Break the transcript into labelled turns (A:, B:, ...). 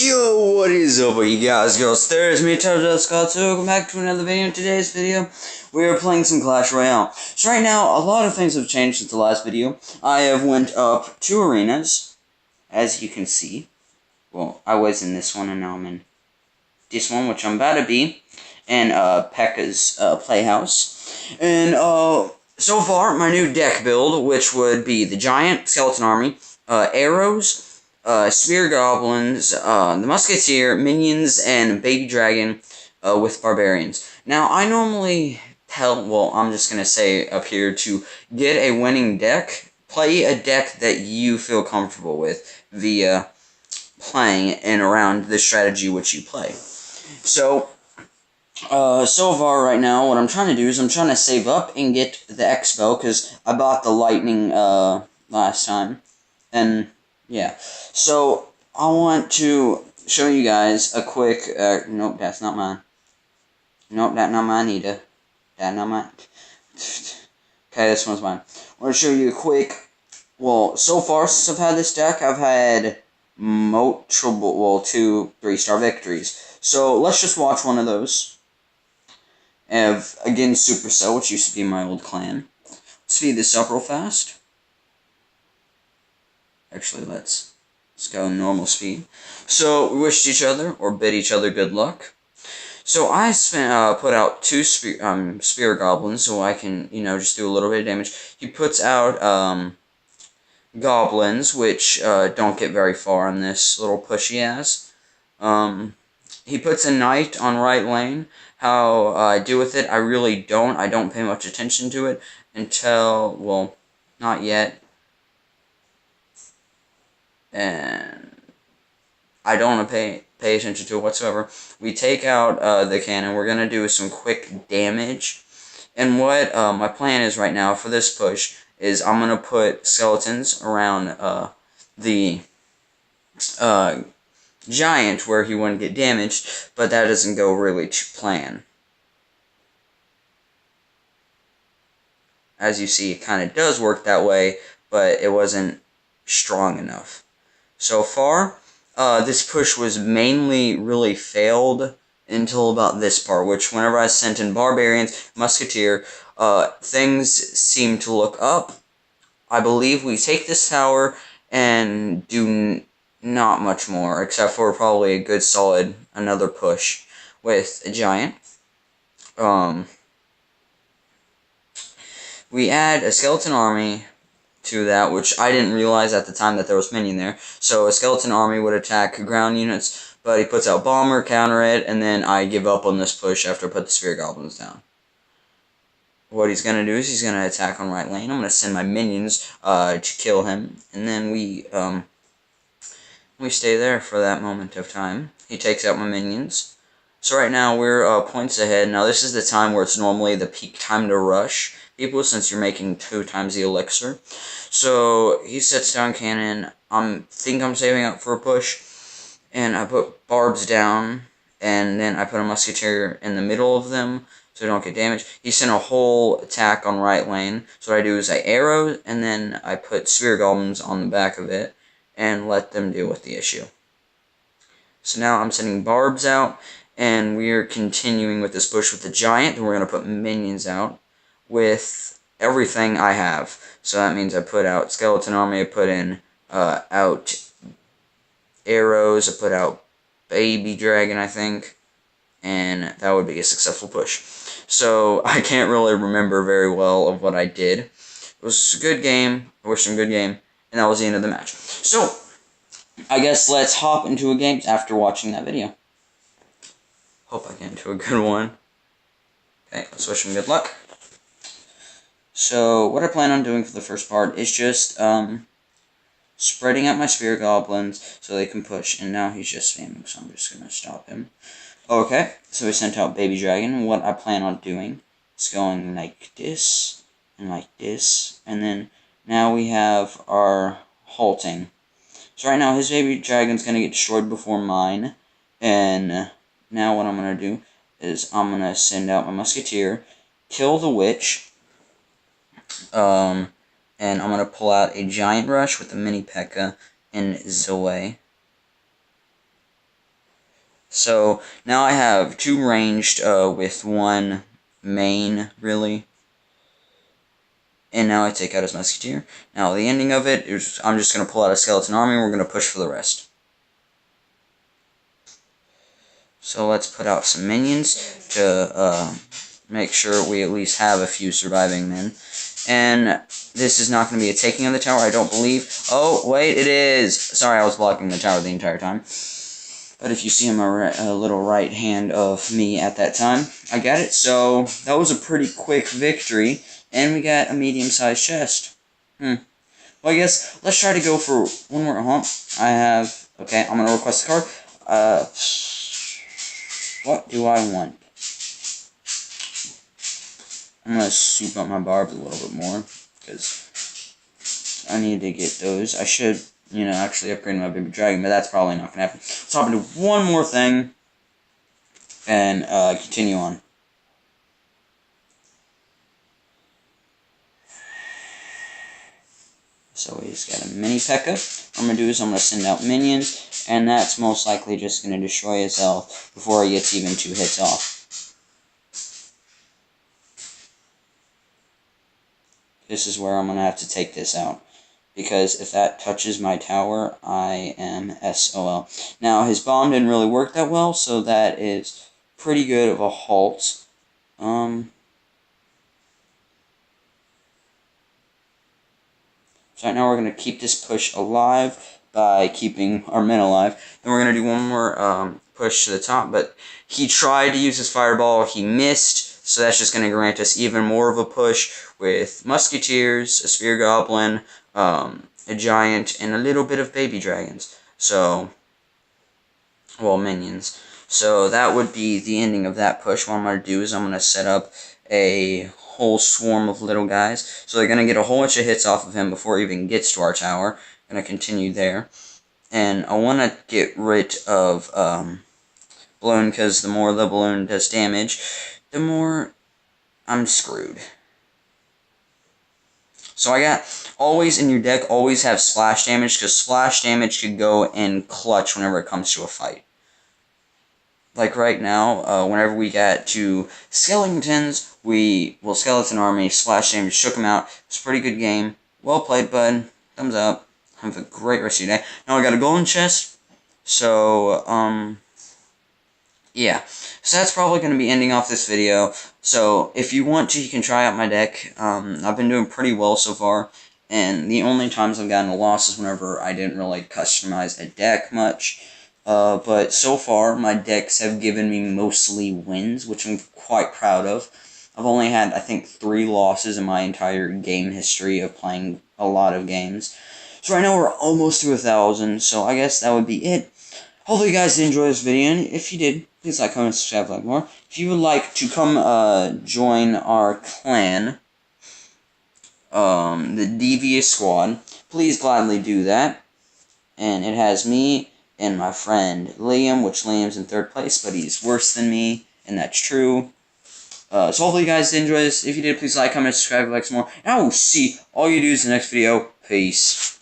A: Yo, what is up, you guys, girls? There's me, Scott. So welcome back to another video. In today's video, we are playing some Clash Royale. So right now, a lot of things have changed since the last video. I have went up 2 arenas, as you can see. Well, I was in this one, and now I'm in this one, which I'm about to be, and P.E.K.K.'s Playhouse. And so far, my new deck build, which would be the Giant, Skeleton Army, Arrows, Spear Goblins, the Musketeer, Minions, and Baby Dragon with Barbarians. Now, I normally I'm just going to say up here, to get a winning deck, play a deck that you feel comfortable with via playing and around the strategy which you play. So far right now, what I'm trying to do is I'm trying to save up and get the X-Bow, because I bought the Lightning last time, and yeah, so I want to show you guys a quick, nope, that's not mine. Nope, that's not mine either. That's not mine. Okay, this one's mine. I want to show you a quick, well, so far since I've had this deck, I've had multiple, 2 3-star victories. So let's just watch one of those. Against Supercell, which used to be my old clan. Speed this up real fast. Actually, let's go normal speed. So, we wished each other, or bid each other good luck. So, I put out 2 Spear Goblins, so I can, just do a little bit of damage. He puts out, Goblins, which, don't get very far on this little push he has. He puts a Knight on right lane. How I do with it, I really don't. I don't pay much attention to it until, well, not yet. And I don't want to pay attention to it whatsoever. We take out the cannon. We're going to do some quick damage. And what my plan is right now for this push is I'm going to put skeletons around the Giant where he wouldn't get damaged, but that doesn't go really to plan. As you see, it kind of does work that way, but it wasn't strong enough. So far, this push was mainly really failed until about this part, which whenever I sent in Barbarians, Musketeer, things seem to look up. I believe we take this tower and do not much more, except for probably a good solid another push with a Giant. We add a Skeleton Army to that, which I didn't realize at the time that there was minion there. So a Skeleton Army would attack ground units, but he puts out Bomber, counter it, and then I give up on this push after I put the Spear Goblins down. What he's going to do is he's going to attack on right lane. I'm going to send my minions to kill him, and then we stay there for that moment of time. He takes out my minions. So right now we're points ahead. Now this is the time where it's normally the peak time to rush people, since you're making 2 times the elixir. So he sets down cannon. Think I'm saving up for a push, and I put barbs down, and then I put a musketeer in the middle of them so they don't get damaged. He sent a whole attack on right lane. So what I do is I arrow, and then I put spear goblins on the back of it and let them deal with the issue. So now I'm sending barbs out, and we're continuing with this push with the Giant, and we're going to put minions out with everything I have. So that means I put out Skeleton Army, I put in out Arrows, I put out Baby Dragon, I think, and that would be a successful push. So I can't really remember very well of what I did. It was a good game, I wish him a good game, and that was the end of the match. So, I guess let's hop into a game after watching that video. Hope I get into a good one. Okay, let's wish him good luck. So, what I plan on doing for the first part is just, spreading out my Spear Goblins so they can push, and now he's just spamming, so I'm just gonna stop him. Okay, so we sent out Baby Dragon. What I plan on doing is going like this, and then now we have our halting. So right now, his Baby Dragon's gonna get destroyed before mine, and now what I'm gonna do is I'm gonna send out my Musketeer, kill the Witch, and I'm gonna pull out a Giant Rush with a mini P.E.K.K.A. and Zoe. So now I have 2 ranged with 1 main, really. And now I take out his musketeer. Now the ending of it is I'm just going to pull out a skeleton army and we're going to push for the rest. So let's put out some minions to make sure we at least have a few surviving men. And this is not going to be a taking of the tower, I don't believe. Oh, wait, it is! Sorry, I was blocking the tower the entire time. But if you see my little right hand of me at that time, I got it. So that was a pretty quick victory. And we got a medium-sized chest. Well, I guess let's try to go for one more. I have... Okay, I'm going to request a card. What do I want? I'm going to soup up my barbs a little bit more, because I need to get those. I should, actually upgrade my baby dragon, but that's probably not going to happen. Let's hop into one more thing, and continue on. So we just got a mini P.E.K.K.A. What I'm going to do is I'm going to send out minions, and that's most likely just going to destroy his health before he gets even 2 hits off. This is where I'm going to have to take this out, because if that touches my tower, I am SOL. Now, his bomb didn't really work that well, so that is pretty good of a halt. So right now we're going to keep this push alive by keeping our men alive. Then we're going to do one more push to the top, but he tried to use his fireball, he missed, so that's just going to grant us even more of a push with musketeers, a spear goblin, a giant, and a little bit of baby dragons. So, well, minions. So that would be the ending of that push. What I'm going to do is I'm going to set up a whole swarm of little guys. So they're going to get a whole bunch of hits off of him before he even gets to our tower. Going to continue there. And I want to get rid of balloon, because the more the balloon does damage, the more I'm screwed. So I got, always in your deck, always have splash damage, because splash damage could go in clutch whenever it comes to a fight. Like right now, whenever we got to skeletons, skeleton army, splash damage, shook them out. It's a pretty good game. Well played, bud. Thumbs up. Have a great rest of your day. Now I got a golden chest. So, yeah. So that's probably going to be ending off this video. So, if you want to, you can try out my deck. I've been doing pretty well so far. And the only times I've gotten a loss is whenever I didn't really customize a deck much. But so far, my decks have given me mostly wins, which I'm quite proud of. I've only had, I think, 3 losses in my entire game history of playing a lot of games. So right now we're almost to 1,000, so I guess that would be it. Hopefully you guys did enjoy this video, and if you did, please like, comment, subscribe, like more. If you would like to come join our clan, the Devious Squad, please gladly do that. And it has me and my friend Liam, which Liam's in 3rd place, but he's worse than me, and that's true. So hopefully you guys did enjoy this. If you did, please like, comment, subscribe, like some more. And I will see all you dudes in the next video. Peace.